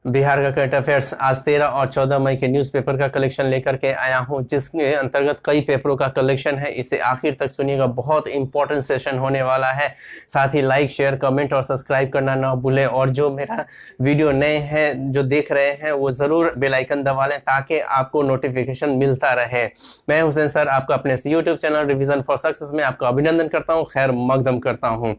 बिहार का current affairs आज 13 और 14 मई के न्यूज़पेपर का कलेक्शन लेकर के आया हूं, जिसके अंतर्गत कई पेपरों का कलेक्शन है। इसे आखिर तक सुनिएगा, बहुत इंपॉर्टेंट सेशन होने वाला है। साथ ही लाइक, शेयर, कमेंट और सब्सक्राइब करना ना भूलें। और जो मेरा वीडियो नए हैं जो देख रहे हैं वो ज़रूर बेल आइकन दबा लें ताकि आपको नोटिफिकेशन मिलता रहे। मैं हुसैन सर आपका अपने YouTube channel revision for success में आपका अभिनंदन करता हूँ, खैर मकदम करता हूँ।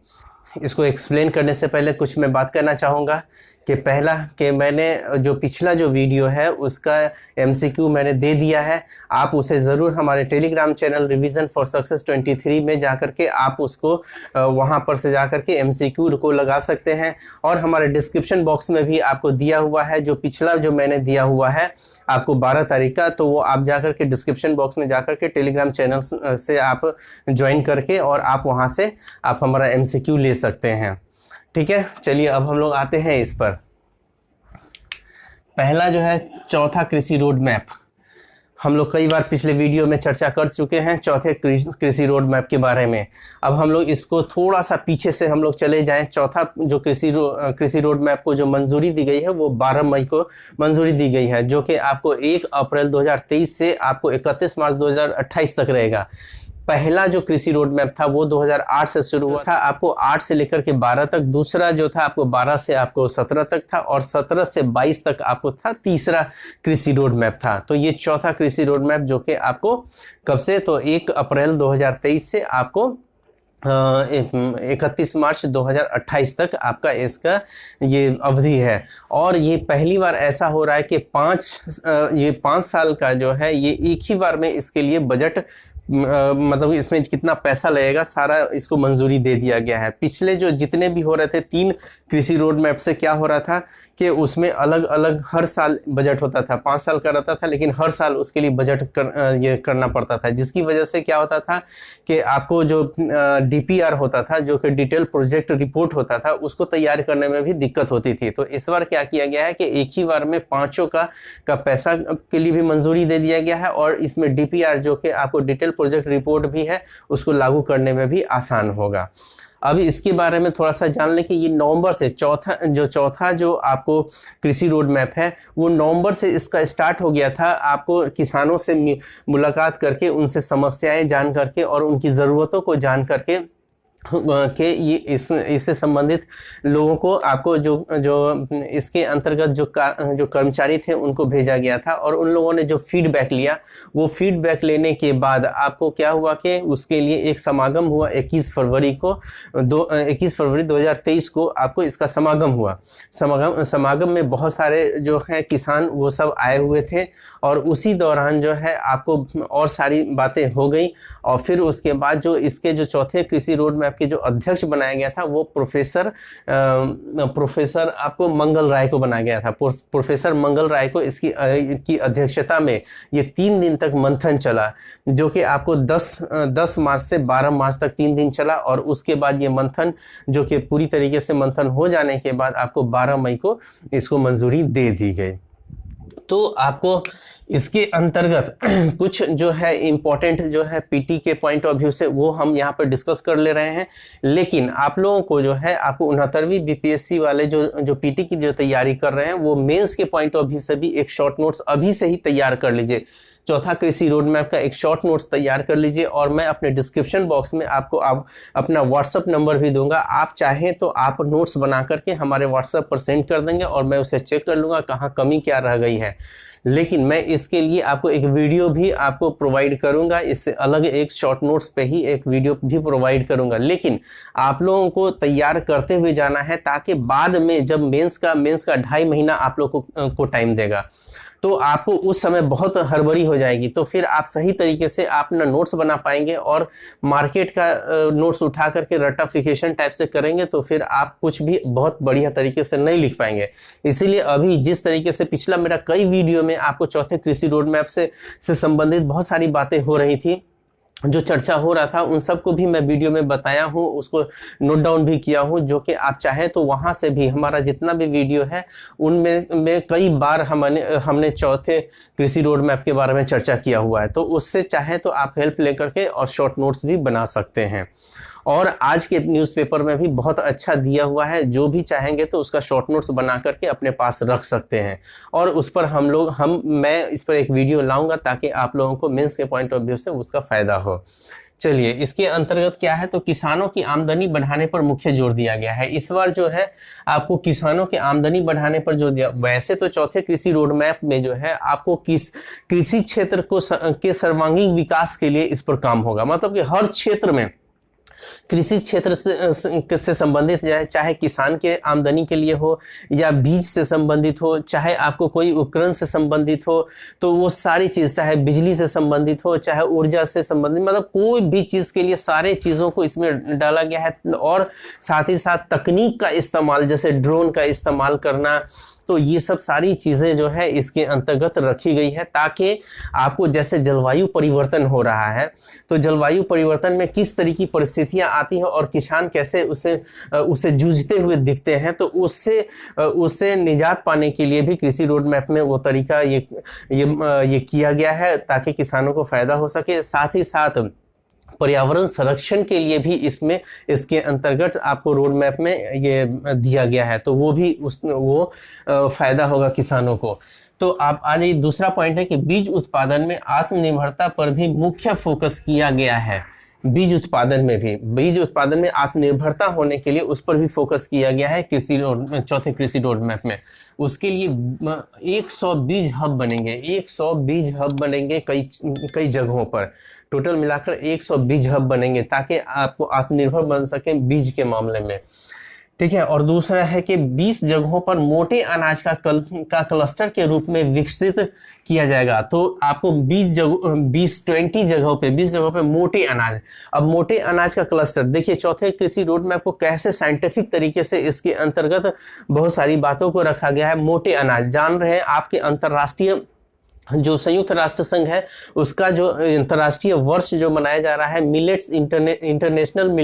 इसको एक्सप्लेन करने से पहले कुछ मैं बात करना चाहूँगा कि पहला कि मैंने जो पिछला जो वीडियो है उसका एमसीक्यू मैंने दे दिया है। आप उसे ज़रूर हमारे Telegram channel revision for success 23 में जाकर के आप उसको वहां पर से जाकर के एमसीक्यू को लगा सकते हैं। और हमारे डिस्क्रिप्शन बॉक्स में भी आपको दिया हुआ है जो पिछला जो मैंने दिया हुआ है आपको 12 तारीख का, तो वो आप जाकर के डिस्क्रिप्शन बॉक्स में जाकर के टेलीग्राम चैनल से आप ज्वाइन करके और आप वहाँ से आप हमारा एमसीक्यू ले सकते हैं। ठीक है, चलिए अब हम लोग आते हैं इस पर। पहला जो है चौथा कृषि रोड मैप, हम लोग कई बार पिछले वीडियो में चर्चा कर चुके हैं चौथे कृषि रोड मैप के बारे में। अब हम लोग इसको थोड़ा सा पीछे से हम लोग चले जाएं। चौथा जो कृषि रोड मैप को जो मंजूरी दी गई है वो 12 मई को मंजूरी दी गई है, जो कि आपको 1 अप्रैल 2023 से आपको 31 मार्च 2028 तक रहेगा। पहला जो कृषि रोड मैप था वो 2008 से शुरू हुआ था, आपको 8 से लेकर के 12 तक। दूसरा जो था आपको 12 से आपको 17 तक था और 17 से 22 तक आपको था तीसरा कृषि रोड मैप था। तो ये चौथा कृषि रोड मैप जो कि आपको कब से, तो 1 अप्रैल 2023 से आपको 31 मार्च 2028 तक आपका इसका ये अवधि है। और ये पहली बार ऐसा हो रहा है कि 5 साल का जो है ये एक ही बार में इसके लिए बजट मतलब इसमें कितना पैसा लगेगा सारा इसको मंजूरी दे दिया गया है। पिछले जो जितने भी हो रहे थे 3 कृषि रोड मैप से क्या हो रहा था कि उसमें अलग अलग हर साल बजट होता था, 5 साल का रहता था, लेकिन हर साल उसके लिए बजट ये करना पड़ता था, जिसकी वजह से क्या होता था कि आपको जो डीपीआर होता था जो कि डिटेल प्रोजेक्ट रिपोर्ट होता था उसको तैयार करने में भी दिक्कत होती थी। तो इस बार क्या किया गया है कि एक ही बार में 5 का पैसा के लिए भी मंजूरी दे दिया गया है और इसमें डीपीआर जो कि आपको डिटेल प्रोजेक्ट रिपोर्ट भी है उसको लागू करने में भी आसान होगा। अभी इसके बारे में थोड़ा सा जान लें कि ये नवंबर से चौथा जो आपको कृषि रोड मैप है वो नवंबर से इसका स्टार्ट हो गया था। आपको किसानों से मुलाकात करके उनसे समस्याएं जान करके और उनकी ज़रूरतों को जान करके के ये इससे संबंधित लोगों को आपको जो इसके अंतर्गत जो कर्मचारी थे उनको भेजा गया था और उन लोगों ने जो फीडबैक लिया वो फीडबैक लेने के बाद आपको क्या हुआ कि उसके लिए एक समागम हुआ 21 फरवरी 2023 को आपको इसका समागम हुआ। समागम में बहुत सारे जो हैं किसान वो सब आए हुए थे और उसी दौरान जो है आपको और सारी बातें हो गई। और फिर उसके बाद जो इसके जो चौथे कृषि रोड मैप के जो अध्यक्ष बनाया गया था वो प्रोफेसर आपको मंगल राय को बनाया गया था। प्रोफेसर मंगल राय को की अध्यक्षता में ये 3 दिन तक मंथन चला, जो कि आपको 10 मार्च से 12 मार्च तक 3 दिन चला। और उसके बाद ये मंथन जो कि पूरी तरीके से मंथन हो जाने के बाद आपको 12 मई को इसको मंजूरी दे दी गई। तो आपको इसके अंतर्गत कुछ जो है इम्पोर्टेंट जो है पीटी के पॉइंट ऑफ व्यू से वो हम यहाँ पर डिस्कस कर ले रहे हैं। लेकिन आप लोगों को जो है आपको 69वीं बीपीएससी वाले जो पीटी की जो तैयारी कर रहे हैं वो मेंस के पॉइंट ऑफ व्यू से भी एक शॉर्ट नोट्स अभी से ही तैयार कर लीजिए। चौथा कृषि रोड मैप का एक शॉर्ट नोट्स तैयार कर लीजिए और मैं अपने डिस्क्रिप्शन बॉक्स में आपको अपना व्हाट्सअप नंबर भी दूंगा। आप चाहें तो आप नोट्स बना करके हमारे व्हाट्सएप पर सेंड कर देंगे और मैं उसे चेक कर लूँगा कहाँ कमी क्या रह गई है। लेकिन मैं इसके लिए आपको एक वीडियो भी आपको प्रोवाइड करूंगा, इससे अलग एक शॉर्ट नोट्स पे ही एक वीडियो भी प्रोवाइड करूंगा। लेकिन आप लोगों को तैयार करते हुए जाना है ताकि बाद में जब मेंस का 2.5 महीना आप लोग को टाइम देगा तो आपको उस समय बहुत हड़बड़ी हो जाएगी। तो फिर आप सही तरीके से अपना नोट्स बना पाएंगे और मार्केट का नोट्स उठा करके रट्टाफिकेशन टाइप से करेंगे तो फिर आप कुछ भी बहुत बढ़िया तरीके से नहीं लिख पाएंगे। इसीलिए अभी जिस तरीके से पिछला मेरा कई वीडियो में आपको चौथे कृषि रोड मैप से संबंधित बहुत सारी बातें हो रही थी, जो चर्चा हो रहा था, उन सबको भी मैं वीडियो में बताया हूँ, उसको नोट डाउन भी किया हूँ, जो कि आप चाहें तो वहाँ से भी हमारा जितना भी वीडियो है उनमें कई बार हमने चौथे कृषि रोड मैप के बारे में चर्चा किया हुआ है। तो उससे चाहे तो आप हेल्प लेकर के और शॉर्ट नोट्स भी बना सकते हैं। और आज के न्यूज़पेपर में भी बहुत अच्छा दिया हुआ है, जो भी चाहेंगे तो उसका शॉर्ट नोट्स बना करके अपने पास रख सकते हैं। और उस पर मैं इस पर एक वीडियो लाऊंगा ताकि आप लोगों को मेंस के पॉइंट ऑफ व्यू से उसका फ़ायदा हो। चलिए, इसके अंतर्गत क्या है, तो किसानों की आमदनी बढ़ाने पर मुख्य जोर दिया गया है। इस बार जो है आपको किसानों की आमदनी बढ़ाने पर जोर दिया। वैसे तो चौथे कृषि रोड मैप में जो है आपको कृषि क्षेत्र के सर्वांगीण विकास के लिए इस पर काम होगा। मतलब कि हर क्षेत्र में कृषि क्षेत्र से संबंधित चाहे किसान के आमदनी के लिए हो या बीज से संबंधित हो, चाहे आपको कोई उपकरण से संबंधित हो, तो वो सारी चीज़, चाहे बिजली से संबंधित हो, चाहे ऊर्जा से संबंधित, मतलब कोई भी चीज़ के लिए सारे चीज़ों को इसमें डाला गया है। और साथ ही साथ तकनीक का इस्तेमाल, जैसे ड्रोन का इस्तेमाल करना, तो ये सब सारी चीज़ें जो है इसके अंतर्गत रखी गई है, ताकि आपको, जैसे जलवायु परिवर्तन हो रहा है, तो जलवायु परिवर्तन में किस तरह की परिस्थितियां आती हैं और किसान कैसे उसे जूझते हुए दिखते हैं, तो उससे निजात पाने के लिए भी कृषि रोड मैप में वो तरीका ये किया गया है, ताकि किसानों को फायदा हो सके। साथ ही साथ पर्यावरण संरक्षण के लिए भी इसके अंतर्गत आपको रोड मैप में ये दिया गया है, तो वो भी फायदा होगा किसानों को। तो आप आज ये दूसरा पॉइंट है कि बीज उत्पादन में आत्मनिर्भरता पर भी मुख्य फोकस किया गया है। बीज उत्पादन में आत्मनिर्भरता होने के लिए उस पर भी फोकस किया गया है चौथे कृषि रोड मैप में। उसके लिए 100 बीज हब बनेंगे, 100 बीज हब बनेंगे कई जगहों पर। टोटल मिलाकर 100 बीज हब बनेंगे, ताकि आपको आत्मनिर्भर बन सके बीज के मामले में। ठीक है। और दूसरा है कि 20 जगहों पर मोटे अनाज का क्लस्टर के रूप में विकसित किया जाएगा। तो आपको 20 जगहों पे मोटे अनाज। अब मोटे अनाज का क्लस्टर देखिए, चौथे कृषि रोड मैप को कैसे साइंटिफिक तरीके से इसके अंतर्गत बहुत सारी बातों को रखा गया है। मोटे अनाज जान रहे हैं, आपके अंतर्राष्ट्रीय जो संयुक्त राष्ट्र संघ है उसका जो अंतर्राष्ट्रीय वर्ष जो मनाया जा रहा है, millets international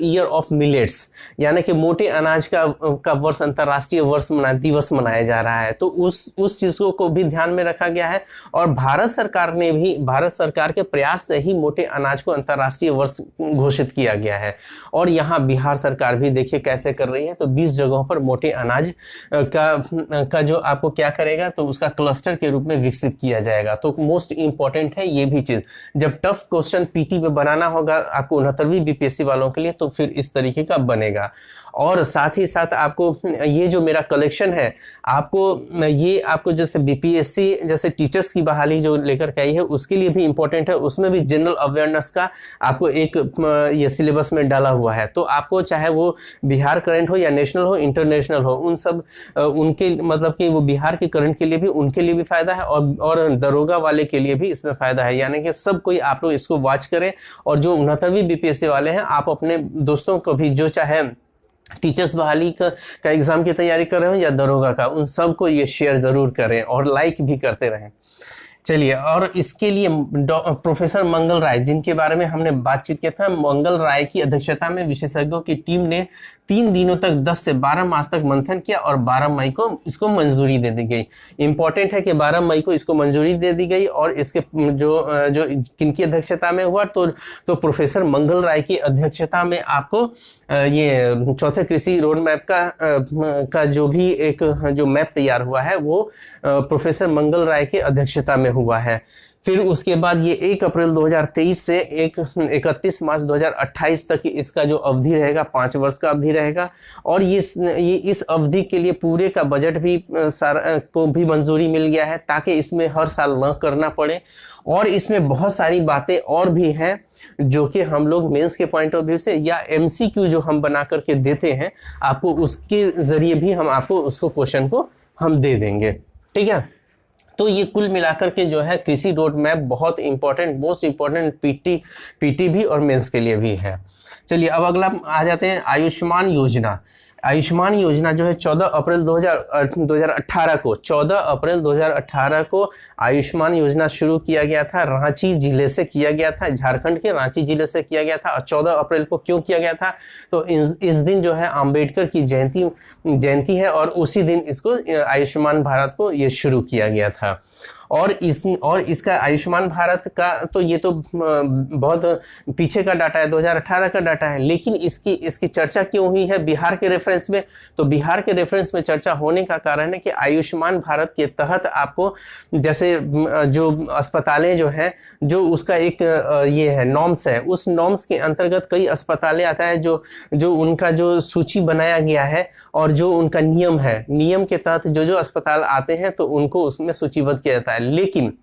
year of millets, यानी कि मोटे अनाज का वर्ष, अंतर्राष्ट्रीय दिवस मनाया जा रहा है। तो उस चीज़ों को भी ध्यान में रखा गया है। और भारत सरकार के प्रयास से ही मोटे अनाज को अंतर्राष्ट्रीय वर्ष घोषित किया गया है। और यहाँ बिहार सरकार भी देखिए कैसे कर रही है। तो 20 जगहों पर मोटे अनाज का जो आपको क्या करेगा, तो उसका क्लस्टर के रूप में विकसित किया जाएगा। तो मोस्ट इंपॉर्टेंट है ये भी चीज। जब टफ क्वेश्चन पीटी पे बनाना होगा आपको 69वीं बीपीएससी वालों के लिए, तो फिर इस तरीके का बनेगा। और साथ ही साथ आपको ये जो मेरा कलेक्शन है, आपको जैसे बीपीएससी जैसे टीचर्स की बहाली जो लेकर के आई है, उसके लिए भी इंपॉर्टेंट है। उसमें भी जनरल अवेयरनेस का आपको एक ये सिलेबस में डाला हुआ है। तो आपको चाहे वो बिहार करंट हो या नेशनल हो, इंटरनेशनल हो, उन सब उनके मतलब कि वो बिहार के करंट के लिए भी, उनके लिए भी फायदा है, और दरोगा वाले के लिए भी इसमें फायदा है। यानी कि सब कोई आप लोग इसको वॉच करें। और जो 69वीं बीपीएससी वाले हैं, आप अपने दोस्तों को भी, जो चाहे टीचर्स बहाली का एग्जाम की तैयारी कर रहे हो या दरोगा का, उन सबको ये शेयर जरूर करें और लाइक भी करते रहें। चलिए, और इसके लिए प्रोफेसर मंगल राय, जिनके बारे में हमने बातचीत किया था, मंगल राय की अध्यक्षता में विशेषज्ञों की टीम ने 3 दिनों तक 10 से 12 मास तक मंथन किया और 12 मई को इसको मंजूरी दे दी गई। इंपॉर्टेंट है कि 12 मई को इसको मंजूरी दे दी गई। और इसके जो किनकी अध्यक्षता में हुआ, तो प्रोफेसर मंगल राय की अध्यक्षता में आपको ये चौथे कृषि रोड मैप का जो भी एक जो मैप तैयार हुआ है, वो प्रोफेसर मंगल राय की अध्यक्षता में हुआ है। फिर उसके बाद ये 1 अप्रैल 2023 से 31 मार्च 2028 तक इसका जो अवधि रहेगा, 5 वर्ष का अवधि रहेगा। और ये इस अवधि के लिए पूरे का बजट भी को भी मंजूरी मिल गया है, ताकि इसमें हर साल न करना पड़े। और इसमें बहुत सारी बातें और भी हैं जो कि हम लोग मेंस के पॉइंट ऑफ व्यू से या एमसीक्यू जो हम बना करके देते हैं आपको, उसके जरिए भी हम आपको उसको क्वेश्चन को हम दे देंगे। ठीक है। तो ये कुल मिलाकर के जो है कृषि रोड मैप बहुत इंपॉर्टेंट, मोस्ट इंपॉर्टेंट पीटी भी और मेंस के लिए भी है। चलिए, अब अगला आ जाते हैं आयुष्मान योजना। आयुष्मान योजना जो है 14 अप्रैल 2018 को आयुष्मान योजना शुरू किया गया था। रांची जिले से किया गया था, झारखंड के रांची जिले से किया गया था। और 14 अप्रैल को क्यों किया गया था, तो इस दिन जो है अंबेडकर की जयंती है, और उसी दिन इसको आयुष्मान भारत को ये शुरू किया गया था। और इसका आयुष्मान भारत का तो ये तो बहुत पीछे का डाटा है, 2018 का डाटा है, लेकिन इसकी चर्चा क्यों हुई है बिहार के रेफरेंस में? तो बिहार के रेफरेंस में चर्चा होने का कारण है कि आयुष्मान भारत के तहत आपको जैसे जो अस्पतालें जो है, जो उसका एक ये है नॉर्म्स है, उस नॉर्म्स के अंतर्गत कई अस्पतालें आता है जो उनका जो सूची बनाया गया है और जो उनका नियम है, नियम के तहत जो अस्पताल आते हैं तो उनको उसमें सूचीबद्ध किया जाता है। लेकिन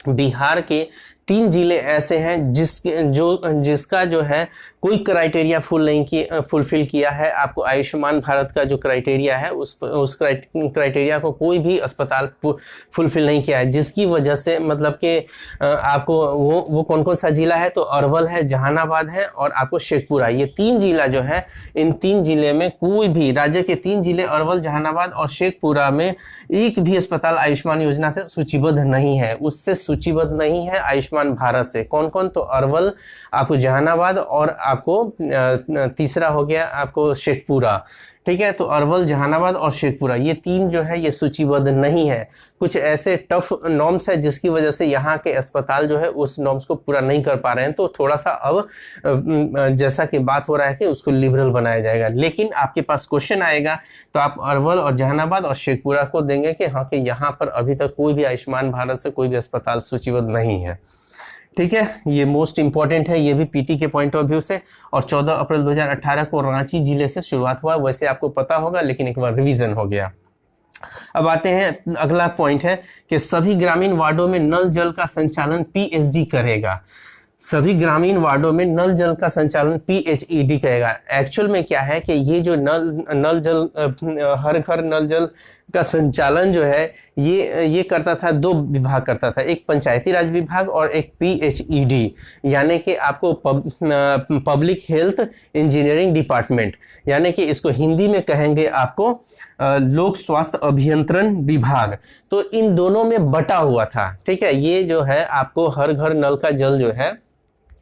बिहार के 3 जिले ऐसे हैं जिसका जो है कोई क्राइटेरिया फुलफिल किया है। आपको आयुष्मान भारत का जो क्राइटेरिया है उस क्राइटेरिया को कोई भी अस्पताल फुलफिल नहीं किया है, जिसकी वजह से मतलब कि आपको वो कौन कौन सा जिला है? तो अरवल है, जहानाबाद है और आपको शेखपुरा। ये 3 जिला जो है, इन 3 जिले में कोई भी, राज्य के 3 जिले अरवल, जहानाबाद और शेखपुरा में एक भी अस्पताल आयुष्मान योजना से सूचीबद्ध नहीं है, उससे सूचीबद्ध नहीं है आयुष्मान भारत से। कौन कौन? तो अरवल, आपको जहानाबाद और आपको तीसरा हो गया आपको शेखपुरा। ठीक है, तो अरवल, जहानाबाद और शेखपुरा, ये 3 जो है ये सूचीबद्ध नहीं है। कुछ ऐसे टफ नॉर्म्स है जिसकी वजह से यहाँ के अस्पताल जो है उस नॉर्म्स को पूरा नहीं कर पा रहे हैं। तो थोड़ा सा अब जैसा कि बात हो रहा है कि उसको लिबरल बनाया जाएगा, लेकिन आपके पास क्वेश्चन आएगा तो आप अरवल और जहानाबाद और शेखपुरा को देंगे कि हाँ कि यहाँ पर अभी तक कोई भी आयुष्मान भारत से कोई भी अस्पताल सूचीबद्ध नहीं है। ठीक है, ये मोस्ट इंपॉर्टेंट है, ये भी पीटी के पॉइंट ऑफ व्यू से। और 14 अप्रैल 2018 को रांची जिले से शुरुआत हुआ, वैसे आपको पता होगा लेकिन एक बार रिवीजन हो गया। अब आते हैं, अगला पॉइंट है कि सभी ग्रामीण वार्डों में नल जल का संचालन पीएचडी करेगा। सभी ग्रामीण वार्डों में नल जल का संचालन पीएचईडी करेगा। एक्चुअल में क्या है कि ये जो नल जल हर घर नल जल का संचालन जो है ये करता था, 2 विभाग करता था, एक पंचायती राज विभाग और एक पीएचईडी, यानी कि आपको पब्लिक हेल्थ इंजीनियरिंग डिपार्टमेंट, यानी कि इसको हिंदी में कहेंगे आपको लोक स्वास्थ्य अभियंत्रण विभाग। तो इन दोनों में बटा हुआ था। ठीक है, ये जो है आपको हर घर नल का जल जो है,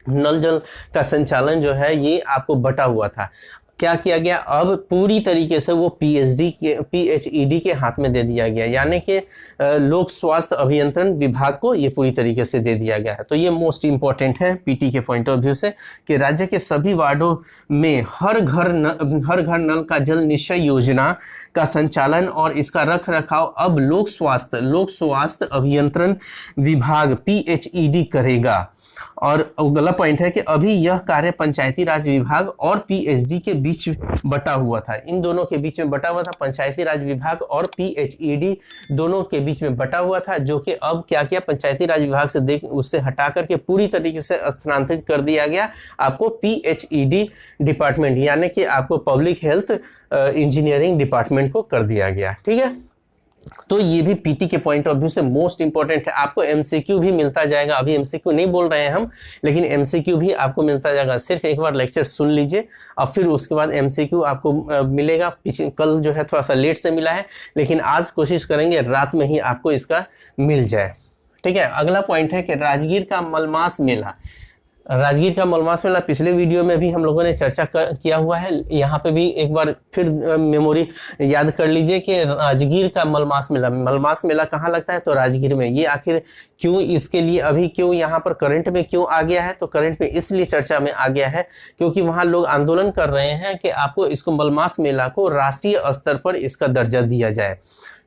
नल जल का संचालन जो है ये आपको बटा हुआ था। क्या किया गया? अब पूरी तरीके से वो पीएचईडी के हाथ में दे दिया गया, यानी कि लोक स्वास्थ्य अभियंत्रण विभाग को ये पूरी तरीके से दे दिया गया है। तो ये मोस्ट इंपॉर्टेंट है पीटी के पॉइंट ऑफ व्यू से कि राज्य के सभी वार्डों में हर घर नल का जल निश्चय योजना का संचालन और इसका रख रखाव अब लोक स्वास्थ्य अभियंत्रण विभाग पीएचईडी करेगा। और अगला पॉइंट है कि अभी यह कार्य पंचायती राज विभाग और पीएचडी के बीच बटा हुआ था। इन दोनों के बीच में बटा हुआ था, पंचायती राज विभाग और पीएचईडी दोनों के बीच में बटा हुआ था, जो कि अब क्या किया, पंचायती राज विभाग से उससे हटा करके पूरी तरीके से स्थानांतरित कर दिया गया आपको पीएचईडी डिपार्टमेंट, यानी कि आपको पब्लिक हेल्थ इंजीनियरिंग डिपार्टमेंट को कर दिया गया। ठीक है, तो ये भी पीटी के पॉइंट ऑफ व्यू से मोस्ट इंपॉर्टेंट है। आपको एमसीक्यू भी मिलता जाएगा, अभी एमसीक्यू नहीं बोल रहे हैं हम, लेकिन एमसीक्यू भी आपको मिलता जाएगा। सिर्फ एक बार लेक्चर सुन लीजिए और फिर उसके बाद एमसीक्यू आपको मिलेगा। कल जो है थोड़ा सा लेट से मिला है, लेकिन आज कोशिश करेंगे रात में ही आपको इसका मिल जाए। ठीक है, अगला पॉइंट है कि राजगीर का मलमास मेला। राजगीर का मलमास मेला पिछले वीडियो में भी हम लोगों ने चर्चा किया हुआ है, यहाँ पे भी एक बार फिर मेमोरी याद कर लीजिए कि राजगीर का मलमास मेला कहाँ लगता है? तो राजगीर में। ये आखिर क्यों, इसके लिए अभी क्यों यहाँ पर करंट में क्यों आ गया है? तो करंट में इसलिए चर्चा में आ गया है क्योंकि वहाँ लोग आंदोलन कर रहे हैं कि आपको इसको मलमास मेला को राष्ट्रीय स्तर पर इसका दर्जा दिया जाए।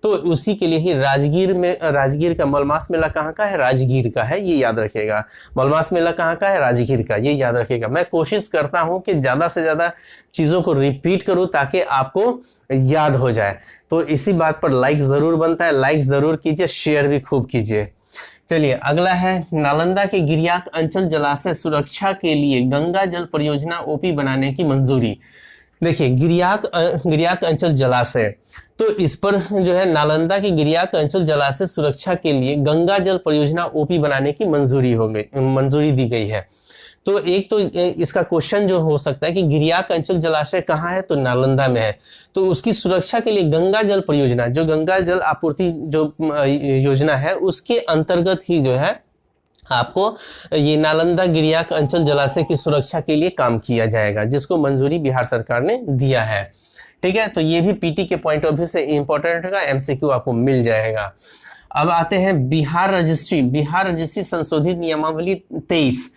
तो उसी के लिए ही राजगीर का मलमास मेला कहाँ का है? राजगीर का है, ये याद रखिएगा। मलमास मेला कहाँ का है? राजगीर का, ये याद रखिएगा। मैं कोशिश करता हूँ कि ज़्यादा से ज़्यादा चीज़ों को रिपीट करूँ ताकि आपको याद हो जाए। तो इसी बात पर लाइक ज़रूर बनता है, लाइक ज़रूर कीजिए, शेयर भी खूब कीजिए। चलिए अगला है, नालंदा के गिरियाक अंचल जलाशय सुरक्षा के लिए गंगा जल परियोजना ओपी बनाने की मंजूरी। देखिए गिरियाक अंचल जलाशय, तो इस पर जो है नालंदा के गिरियाक अंचल जलाशय सुरक्षा के लिए गंगा जल परियोजना ओपी बनाने की मंजूरी दी गई है। तो एक तो इसका क्वेश्चन जो हो सकता है कि गिरियाक अंचल जलाशय कहाँ है? तो नालंदा में है। तो उसकी सुरक्षा के लिए गंगा जल परियोजना, जो गंगा जल आपूर्ति जो योजना है, उसके अंतर्गत ही जो है आपको ये नालंदा गिरियाक अंचल जलाशय की सुरक्षा के लिए काम किया जाएगा, जिसको मंजूरी बिहार सरकार ने दिया है। ठीक है, तो ये भी पीटी के पॉइंट ऑफ व्यू से इंपॉर्टेंट होगा, एमसीक्यू आपको मिल जाएगा। अब आते हैं बिहार रजिस्ट्री संशोधित नियमावली 23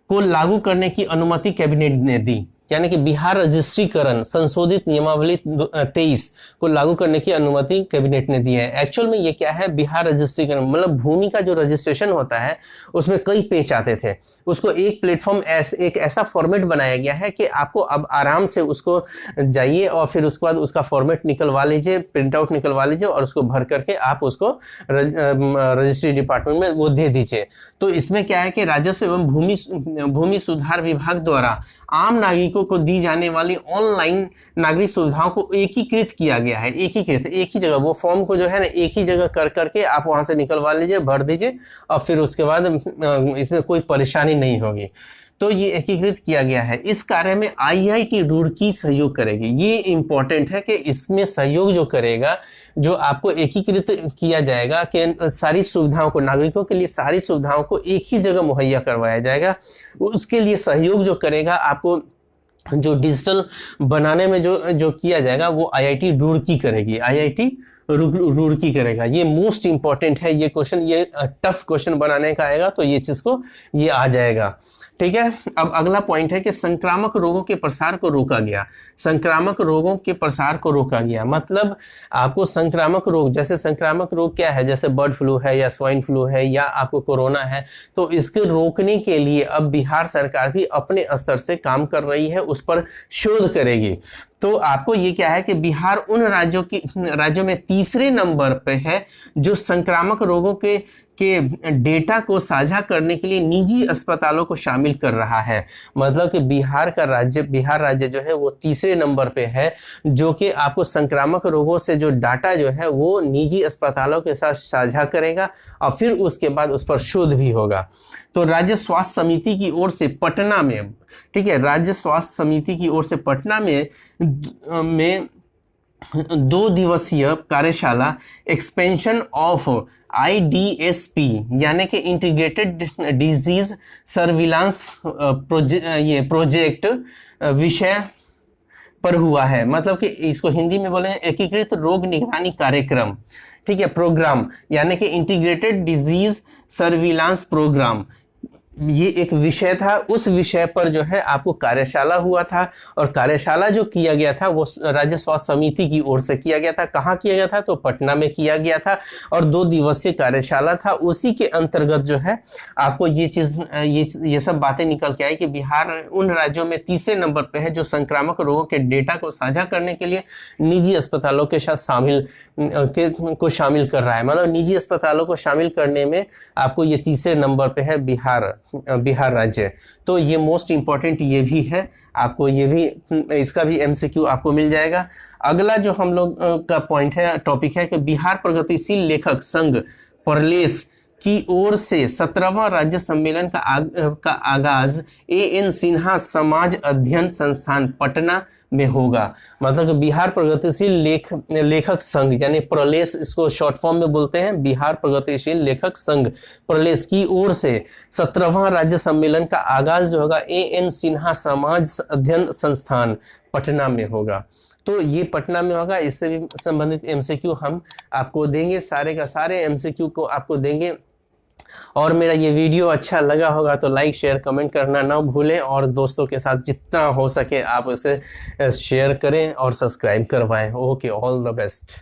को लागू करने की अनुमति कैबिनेट ने दी, यानी कि बिहार रजिस्ट्रीकरण संशोधित नियमावली 23 को लागू करने की अनुमति कैबिनेट ने दी है। एक्चुअल में ये क्या है, बिहार रजिस्ट्रीकरण मतलब भूमि का जो रजिस्ट्रेशन होता है उसमें कई पेच आते थे, उसको एक प्लेटफॉर्म एक ऐसा फॉर्मेट बनाया गया है कि आपको अब आराम से उसको जाइए और फिर उसके बाद उसका फॉर्मेट निकलवा लीजिए, प्रिंट आउट निकलवा लीजिए और उसको भर करके आप उसको रजिस्ट्री डिपार्टमेंट में वो दे दीजिए। तो इसमें क्या है कि राजस्व एवं भूमि सुधार विभाग द्वारा आम नागरिकों को दी जाने वाली ऑनलाइन नागरिक सुविधाओं को एकीकृत किया गया है। एकीकृत, एक ही जगह, वो फॉर्म को जो है ना एक ही जगह कर करके आप वहां से निकलवा लीजिए, भर दीजिए और फिर उसके बाद इसमें कोई परेशानी नहीं होगी। तो ये एकीकृत किया गया है। इस कार्य में IIT रुड़की सहयोग करेगी। ये इंपॉर्टेंट है कि इसमें सहयोग जो करेगा, जो आपको एकीकृत किया जाएगा कि सारी सुविधाओं को, नागरिकों के लिए सारी सुविधाओं को एक ही जगह मुहैया करवाया जाएगा, उसके लिए सहयोग जो करेगा, आपको जो डिजिटल बनाने में जो किया जाएगा वो IIT रुड़की करेगी। IIT रुड़की करेगा। ये मोस्ट इंपॉर्टेंट है ये क्वेश्चन, ये टफ क्वेश्चन बनाने का आएगा तो ये चीज को ये आ जाएगा। ठीक है, अब अगला पॉइंट है कि संक्रामक रोगों के प्रसार को रोका गया। संक्रामक रोगों के प्रसार को रोका गया मतलब आपको संक्रामक रोग, जैसे संक्रामक रोग क्या है, जैसे बर्ड फ्लू है या स्वाइन फ्लू है या आपको कोरोना है, तो इसके रोकने के लिए अब बिहार सरकार भी अपने स्तर से काम कर रही है, उस पर शोध करेगी। तो आपको ये क्या है कि बिहार उन राज्यों में तीसरे नंबर पे है जो संक्रामक रोगों के डेटा को साझा करने के लिए निजी अस्पतालों को शामिल कर रहा है। मतलब कि बिहार राज्य जो है वो तीसरे नंबर पे है जो कि आपको संक्रामक रोगों से जो डाटा जो है वो निजी अस्पतालों के साथ साझा करेगा और फिर उसके बाद उस पर शोध भी होगा। तो राज्य स्वास्थ्य समिति की ओर से पटना में, ठीक है, राज्य स्वास्थ्य समिति की ओर से पटना में 2 दिवसीय कार्यशाला एक्सपेंशन ऑफ IDSP यानी कि इंटीग्रेटेड डिजीज सर्विलांस प्रोजेक्ट विषय पर हुआ है। मतलब कि इसको हिंदी में बोले एकीकृत रोग निगरानी कार्यक्रम, ठीक है, प्रोग्राम, यानी कि इंटीग्रेटेड डिजीज सर्विलांस प्रोग्राम, ये एक विषय था। उस विषय पर जो है आपको कार्यशाला हुआ था और कार्यशाला जो किया गया था वो राज्य स्वास्थ्य समिति की ओर से किया गया था। कहाँ किया गया था, तो पटना में किया गया था और 2 दिवसीय कार्यशाला था। उसी के अंतर्गत जो है आपको ये सब बातें निकल के आई कि बिहार उन राज्यों में तीसरे नंबर पे है जो संक्रामक रोगों के डेटा को साझा करने के लिए निजी अस्पतालों के साथ शामिल कर रहा है। मतलब निजी अस्पतालों को शामिल करने में आपको ये तीसरे नंबर पे है बिहार राज्य। तो ये मोस्ट इंपॉर्टेंट ये भी है, आपको ये भी, इसका भी MCQ आपको मिल जाएगा। अगला जो हम लोग का पॉइंट है, टॉपिक है कि बिहार प्रगतिशील लेखक संघ प्रलेस की ओर से 17वां राज्य सम्मेलन का आगाज AN सिन्हा समाज अध्ययन संस्थान पटना में होगा। मतलब कि बिहार प्रगतिशील लेखक संघ यानी प्रलेस, इसको शॉर्ट फॉर्म में बोलते हैं, बिहार प्रगतिशील लेखक संघ प्रलेस की ओर से 17वां राज्य सम्मेलन का आगाज जो होगा AN सिन्हा समाज अध्ययन संस्थान पटना में होगा। तो ये पटना में होगा। इससे भी संबंधित MCQ हम आपको देंगे, सारे का सारे MCQ को आपको देंगे। और मेरा ये वीडियो अच्छा लगा होगा तो लाइक शेयर कमेंट करना ना भूलें और दोस्तों के साथ जितना हो सके आप उसे शेयर करें और सब्सक्राइब करवाएं। Okay, all the best.